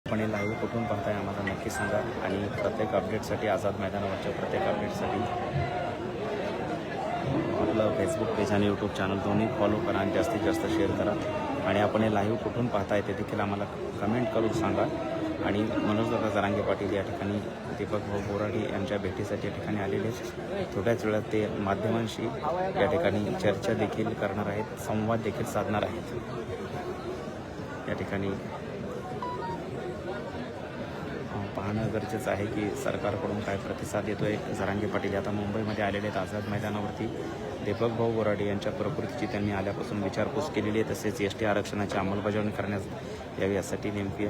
आपण हे लाईव्ह कुठून पाहताय आम्हाला नक्की सांगा आणि प्रत्येक अपडेटसाठी आझाद मैदानावरच्या प्रत्येक अपडेटसाठी आपलं फेसबुक पेज आणि यूट्यूब चॅनल दोन्ही फॉलो करा आणि जास्तीत जास्त शेअर करा। आणि आपण हे लाईव्ह कुठून पाहताय ते देखील आम्हाला कमेंट करून सांगा। आणि मनोजदादा जरांगे पाटील या ठिकाणी दीपक भाऊ बोराडे यांच्या भेटीसाठी या ठिकाणी आलेले थोड्याच वेळात ते माध्यमांशी या ठिकाणी चर्चा देखील करणार आहेत, संवाद देखील साधणार आहेत। या ठिकाणी पाहणं गरजेचं आहे की सरकारकडून काय प्रतिसाद येतोय। जरांगे पाटील आता मुंबईमध्ये आलेले आहेत आझाद मैदानावरती। दीपक भाऊ बोराडे यांच्या प्रकृतीची त्यांनी आल्यापासून विचारपूस केलेली आहे, तसेच एसटी आरक्षणाची अंमलबजावणी करण्यात यावी यासाठी नेमकी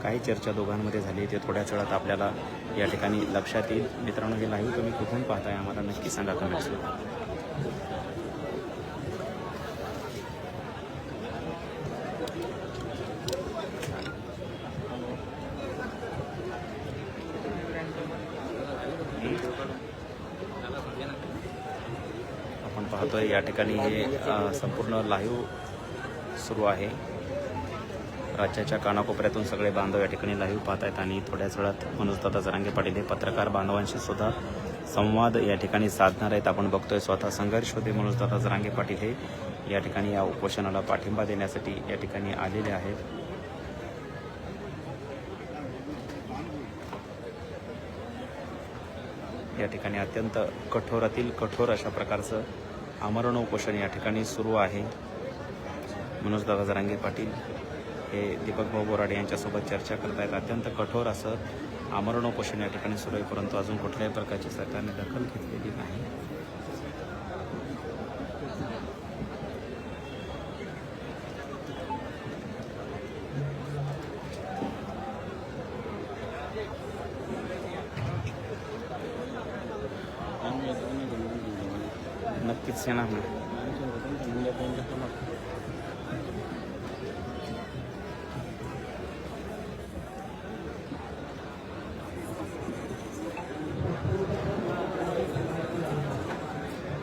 काही चर्चा दोघांमध्ये झाली ते थोड्याच वेळात आपल्याला या ठिकाणी लक्षात येईल। मित्रांनो, हे लाईव्ह तुम्ही कुठून पाहताय आम्हाला नक्की सांगा कमेंट्समध्ये। आपण पाहतोय या ठिकाणी हे संपूर्ण लाईव्ह सुरू आहे। राज्याच्या कानाकोपऱ्यातून सगळे बांधव या ठिकाणी लाईव्ह पाहत आहेत आणि थोड्याच वेळात मनोजदादा जरांगे पाटील हे पत्रकार बांधवांशी सुद्धा संवाद या ठिकाणी साधणार आहेत। आपण बघतोय स्वतः संघर्ष होते मनोजदादा जरांगे पाटील हे या ठिकाणी या उपोषणाला पाठिंबा देण्यासाठी या ठिकाणी आलेले आहेत। या ठिकाणी अत्यंत कठोरातील कठोर अशा प्रकारचं आमरण उपोषण या ठिकाणी सुरू आहे। मनोजदादा जरांगे पाटील हे दीपक भाऊ बोराडे यांच्यासोबत चर्चा करत आहेत। अत्यंत कठोर असं आमरण उपोषण या ठिकाणी सुरू आहे, परंतु अजून कुठल्याही प्रकारची सरकारने दखल घेतलेली नाही। नक्कीच येणार ना।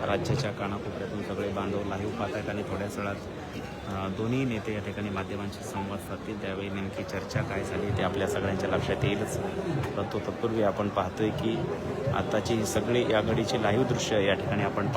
राज्याच्या कानाकोपऱ्यातून सगळे बांधव लाईव्ह पाहत आहेत आणि थोड्याच वेळात दोन्ही नेते या ठिकाणी माध्यमांशी संवाद साधतील। त्यावेळी नेमकी चर्चा काय झाली ते आपल्या सगळ्यांच्या लक्षात येईलच। परंतु तत्पूर्वी आपण पाहतोय की आताची सगळी या घडीची लाईव्ह दृश्य या ठिकाणी आपण